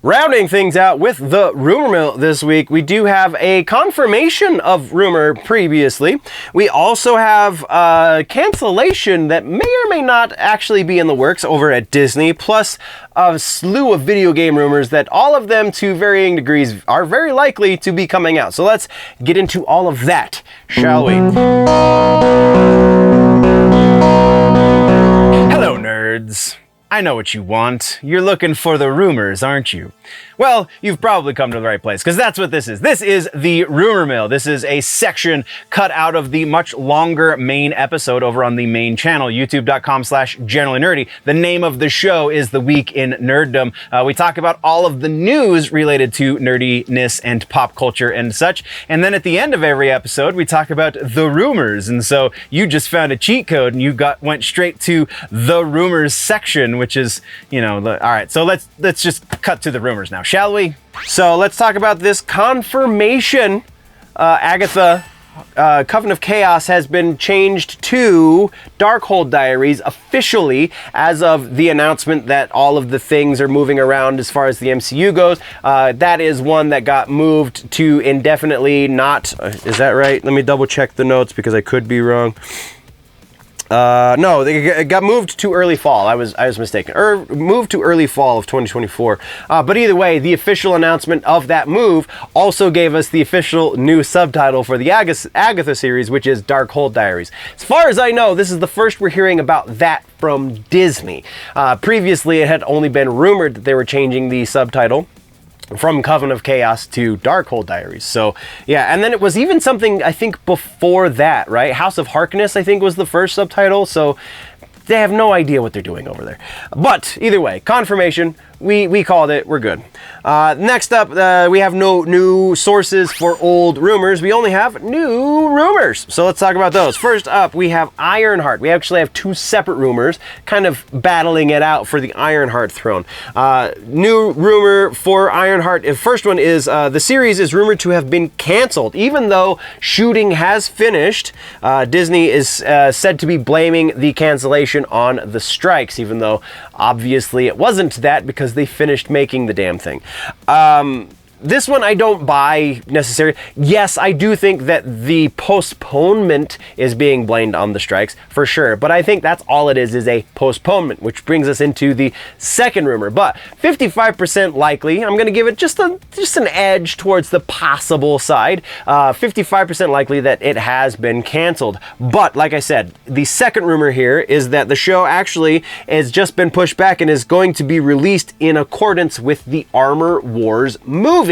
Rounding things out with the rumor mill this week, we do have a confirmation of rumor previously. We also have cancellation that may or may not actually be in the works over at Disney, plus a slew of video game rumors that all of them to varying degrees are very likely to be coming out. So let's get into all of that, shall we? Hello, nerds. I know what you want. You're looking for the rumors, aren't you? Well, you've probably come to the right place, because that's what this is. This is the Rumor Mill. This is a section cut out of the much longer main episode over on the main channel, youtube.com/generallynerdy. The name of the show is The Week in Nerddom. We talk about all of the news related to nerdiness and pop culture and such. And then at the end of every episode, we talk about the rumors. And so you just found a cheat code and you went straight to the rumors section, which is, you know, all right. So let's just cut to the rumors now, shall we? So let's talk about this confirmation. Agatha, Coven of Chaos has been changed to Darkhold Diaries officially as of the announcement that all of the things are moving around as far as the MCU goes. That is one that got moved to indefinitely not. Is that right? Let me double check the notes because I could be wrong. No, it got moved to early fall. I was mistaken. Moved to early fall of 2024. But either way, the official announcement of that move also gave us the official new subtitle for the Agatha series, which is Darkhold Diaries. As far as I know, this is the first we're hearing about that from Disney. Previously, it had only been rumored that they were changing the subtitle from Coven of Chaos to Darkhold Diaries. So yeah, and then it was even something, I think, before that, right? House of Harkness, I think, was the first subtitle. So they have no idea what they're doing over there. But either way, confirmation. We called it. We're good. Next up, we have no new sources for old rumors. We only have new rumors. So let's talk about those. First up, we have Ironheart. We actually have two separate rumors, kind of battling it out for the Ironheart throne. New rumor for Ironheart. The first one is the series is rumored to have been canceled, even though shooting has finished. Disney is said to be blaming the cancellation on the strikes, even though obviously it wasn't that because they finished making the damn thing. This one I don't buy necessarily. Yes, I do think that the postponement is being blamed on the strikes for sure, but I think that's all it is a postponement, which brings us into the second rumor. But 55% likely, I'm going to give it just an edge towards the possible side. 55% likely that it has been canceled. But like I said, the second rumor here is that the show actually has just been pushed back and is going to be released in accordance with the Armor Wars movie,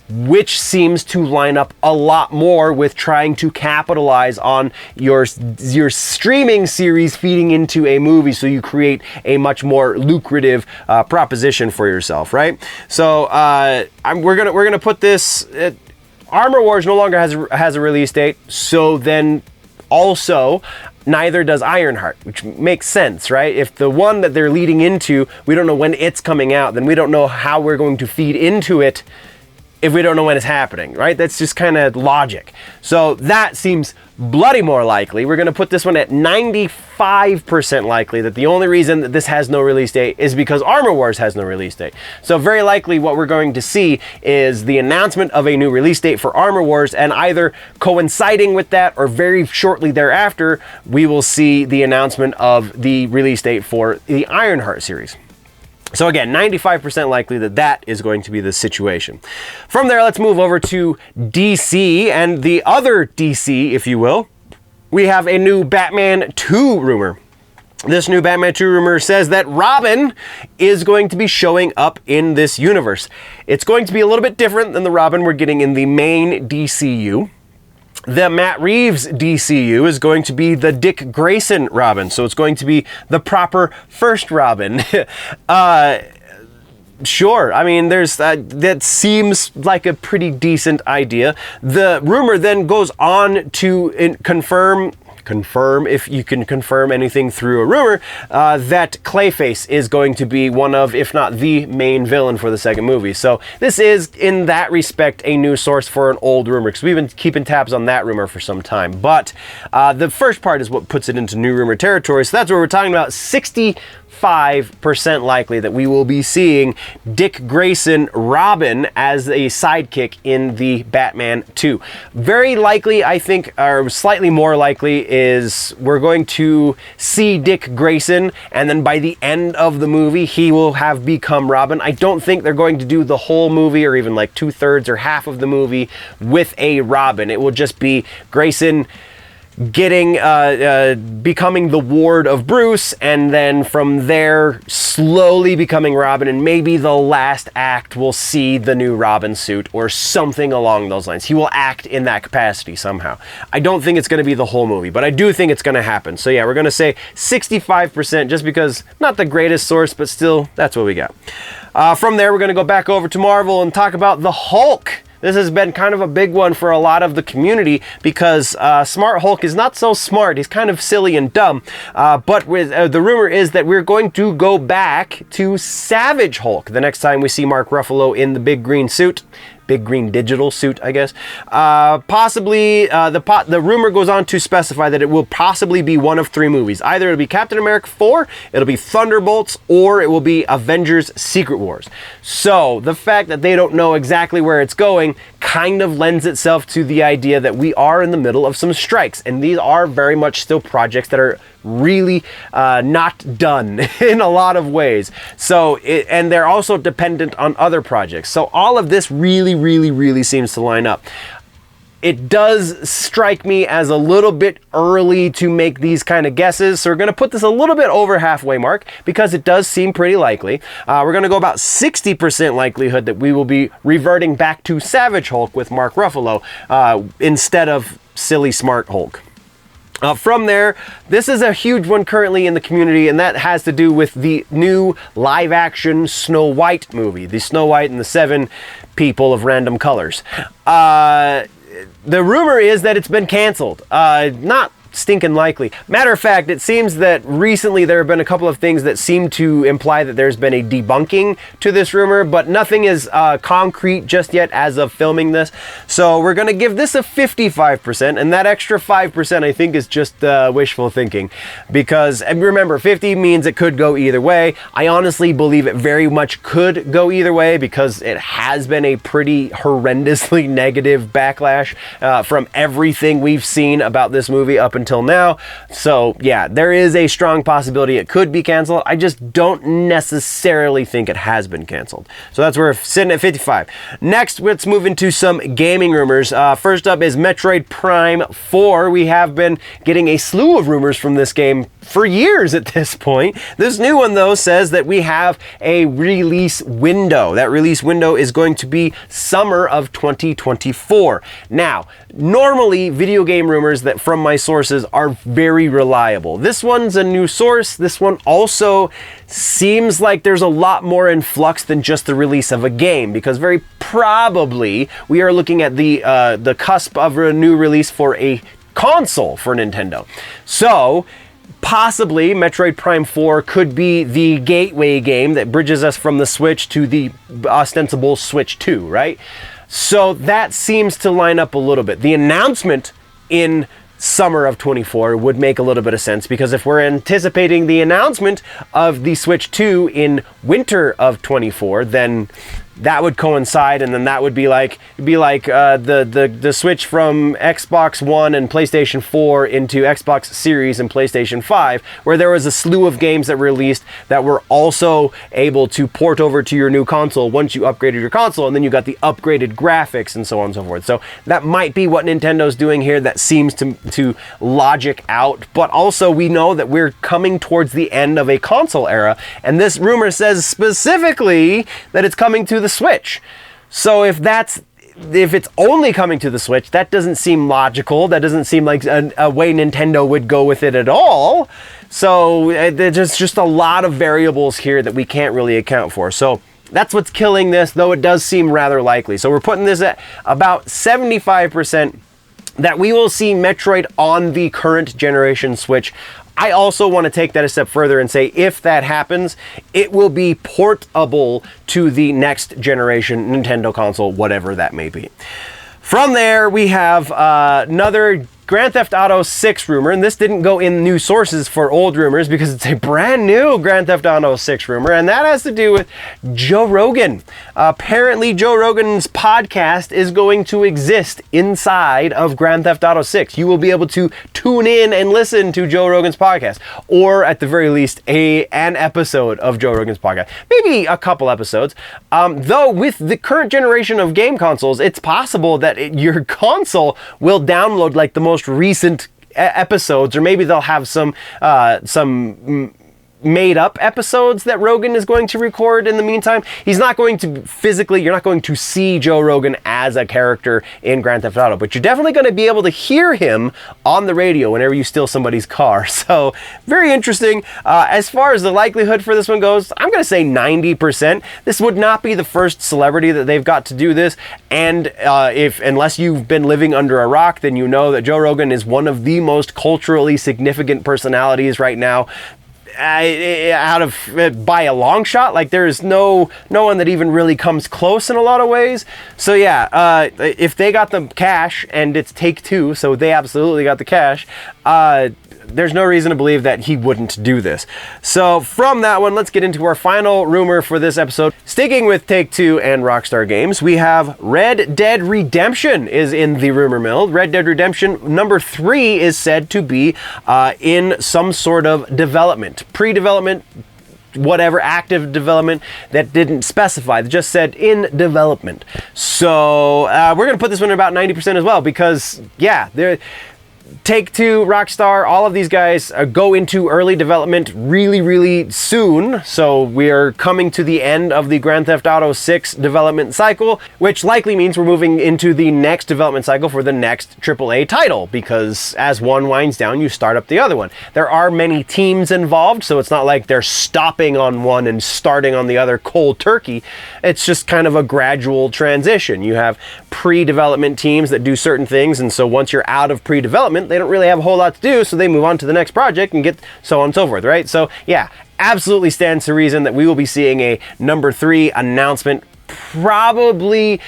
which seems to line up a lot more with trying to capitalize on your streaming series feeding into a movie, so you create a much more lucrative proposition for yourself, right? So we're gonna put this. Armor Wars no longer has a release date, so then also neither does Ironheart, which makes sense, right? If the one that they're leading into, we don't know when it's coming out, then we don't know how we're going to feed into it if we don't know when it's happening, right? That's just kind of logic. So that seems bloody more likely. We're going to put this one at 95% likely that the only reason that this has no release date is because Armor Wars has no release date. So very likely what we're going to see is the announcement of a new release date for Armor Wars, and either coinciding with that or very shortly thereafter, we will see the announcement of the release date for the Ironheart series. So again, 95% likely that that is going to be the situation. From there, let's move over to DC and the other DC, if you will. We have a new Batman 2 rumor. This new Batman 2 rumor says that Robin is going to be showing up in this universe. It's going to be a little bit different than the Robin we're getting in the main DCU. The Matt Reeves DCU is going to be the Dick Grayson Robin, so it's going to be the proper first Robin. Sure, I mean, that seems like a pretty decent idea. The rumor then goes on to confirm, if you can confirm anything through a rumor, that Clayface is going to be one of, if not the main villain for the second movie. So this is, in that respect, a new source for an old rumor, because we've been keeping tabs on that rumor for some time. But the first part is what puts it into new rumor territory. So that's where we're talking about 64% 65% likely that we will be seeing Dick Grayson Robin as a sidekick in the Batman 2. Very likely, I think, or slightly more likely, is we're going to see Dick Grayson, and then by the end of the movie, he will have become Robin. I don't think they're going to do the whole movie, or even like 2/3 or half of the movie with a Robin. It will just be Grayson getting becoming the ward of Bruce, and then from there slowly becoming Robin, and maybe the last act will see the new Robin suit or something along those lines. He will act in that capacity somehow. I don't think it's going to be the whole movie, but I do think it's going to happen. So yeah, we're going to say 65%, just because not the greatest source, but still, that's what we got. From there, we're going to go back over to Marvel and talk about the Hulk. This has been kind of a big one for a lot of the community, because Smart Hulk is not so smart. He's kind of silly and dumb. But with the rumor is that we're going to go back to Savage Hulk the next time we see Mark Ruffalo in the big green suit. Big green digital suit, I guess. Possibly, the rumor goes on to specify that it will possibly be one of 3 movies. Either it'll be Captain America 4, it'll be Thunderbolts, or it will be Avengers Secret Wars. So, the fact that they don't know exactly where it's going kind of lends itself to the idea that we are in the middle of some strikes, and these are very much still projects that are really not done in a lot of ways. So, and they're also dependent on other projects. So all of this really seems to line up. It does strike me as a little bit early to make these kind of guesses, so we're going to put this a little bit over halfway mark, because it does seem pretty likely. We're going to go about 60% likelihood that we will be reverting back to Savage Hulk with Mark Ruffalo instead of silly Smart Hulk. From there, this is a huge one currently in the community, and that has to do with the new live-action Snow White movie, the Snow White and the 7 People of Random Colors. The rumor is that it's been canceled. Not stinking likely. Matter of fact, it seems that recently there have been a couple of things that seem to imply that there's been a debunking to this rumor, but nothing is concrete just yet as of filming this. So we're going to give this a 55%, and that extra 5% I think is just wishful thinking, because, and remember, 50 means it could go either way. I honestly believe it very much could go either way, because it has been a pretty horrendously negative backlash from everything we've seen about this movie up until now. So yeah, there is a strong possibility it could be canceled. I just don't necessarily think it has been canceled. So that's where we're sitting at 55. Next, let's move into some gaming rumors. First up is Metroid Prime 4. We have been getting a slew of rumors from this game for years at this point. This new one, though, says that we have a release window. That release window is going to be summer of 2024. Now, normally video game rumors that from my sources are very reliable. This one's a new source. This one also seems like there's a lot more in flux than just the release of a game, because very probably we are looking at the cusp of a new release for a console for Nintendo. So possibly Metroid Prime 4 could be the gateway game that bridges us from the Switch to the ostensible Switch 2, right? So that seems to line up a little bit. The announcement in summer of 24 would make a little bit of sense, because if we're anticipating the announcement of the Switch 2 in winter of 24, then that would coincide, and then that would be like the switch from Xbox One and PlayStation 4 into Xbox Series and PlayStation 5, where there was a slew of games that were released that were also able to port over to your new console once you upgraded your console, and then you got the upgraded graphics and so on and so forth. So that might be what Nintendo's doing here. That seems to logic out, but also we know that we're coming towards the end of a console era, and this rumor says specifically that it's coming to the Switch. So if it's only coming to the Switch, that doesn't seem logical. That doesn't seem like a way Nintendo would go with it at all. So there's just a lot of variables here that we can't really account for. So that's what's killing this, though it does seem rather likely. So we're putting this at about 75% that we will see Metroid on the current generation Switch. I also want to take that a step further and say, if that happens, it will be portable to the next generation Nintendo console, whatever that may be. From there, we have another Grand Theft Auto 6 rumor, and this didn't go in new sources for old rumors because it's a brand new Grand Theft Auto 6 rumor, and that has to do with Joe Rogan. Apparently, Joe Rogan's podcast is going to exist inside of Grand Theft Auto 6. You will be able to tune in and listen to Joe Rogan's podcast, or at the very least, an episode of Joe Rogan's podcast. Maybe a couple episodes. Though with the current generation of game consoles, it's possible that your console will download like the most recent episodes, or maybe they'll have some made up episodes that Rogan is going to record in the meantime. He's not going to physically, you're not going to see Joe Rogan as a character in Grand Theft Auto, but you're definitely going to be able to hear him on the radio whenever you steal somebody's car. So very interesting. As far as the likelihood for this one goes, I'm going to say 90%. This would not be the first celebrity that they've got to do this. And unless you've been living under a rock, then you know that Joe Rogan is one of the most culturally significant personalities right now. By a long shot. Like, there's no one that even really comes close in a lot of ways. So yeah, if they got the cash, and it's Take-Two, so they absolutely got the cash, there's no reason to believe that he wouldn't do this. So from that one, let's get into our final rumor for this episode. Sticking with Take-Two and Rockstar Games, we have Red Dead Redemption is in the rumor mill. Red Dead Redemption number 3 is said to be in some sort of development. Pre-development, whatever, active development, that didn't specify. They just said in development. So we're going to put this one at about 90% as well, because yeah, they're Take-Two, Rockstar, all of these guys go into early development really, really soon. So we are coming to the end of the Grand Theft Auto 6 development cycle, which likely means we're moving into the next development cycle for the next AAA title, because as one winds down, you start up the other one. There are many teams involved, so it's not like they're stopping on one and starting on the other cold turkey. It's just kind of a gradual transition. You have pre-development teams that do certain things, and so once you're out of pre-development, they don't really have a whole lot to do, so they move on to the next project and get so on and so forth, right? So yeah, absolutely stands to reason that we will be seeing a number 3 announcement, probably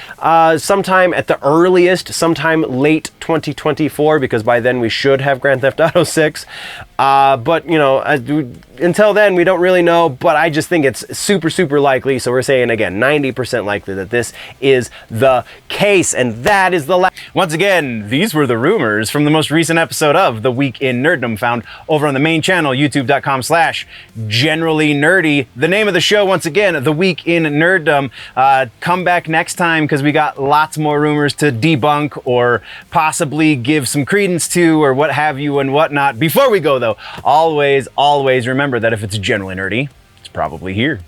sometime at the earliest, sometime late 2024, because by then we should have Grand Theft Auto 6. But you know, until then, we don't really know, but I just think it's super, super likely. So we're saying, again, 90% likely that this is the case, and that is the last. Once again, these were the rumors from the most recent episode of The Week in Nerddom, found over on the main channel, youtube.com/generallynerdy. The name of the show, once again, The Week in Nerddom. Come back next time, because we got lots more rumors to debunk or possibly give some credence to, or what have you and whatnot. Before we go, though, always remember that if it's generally nerdy, it's probably here.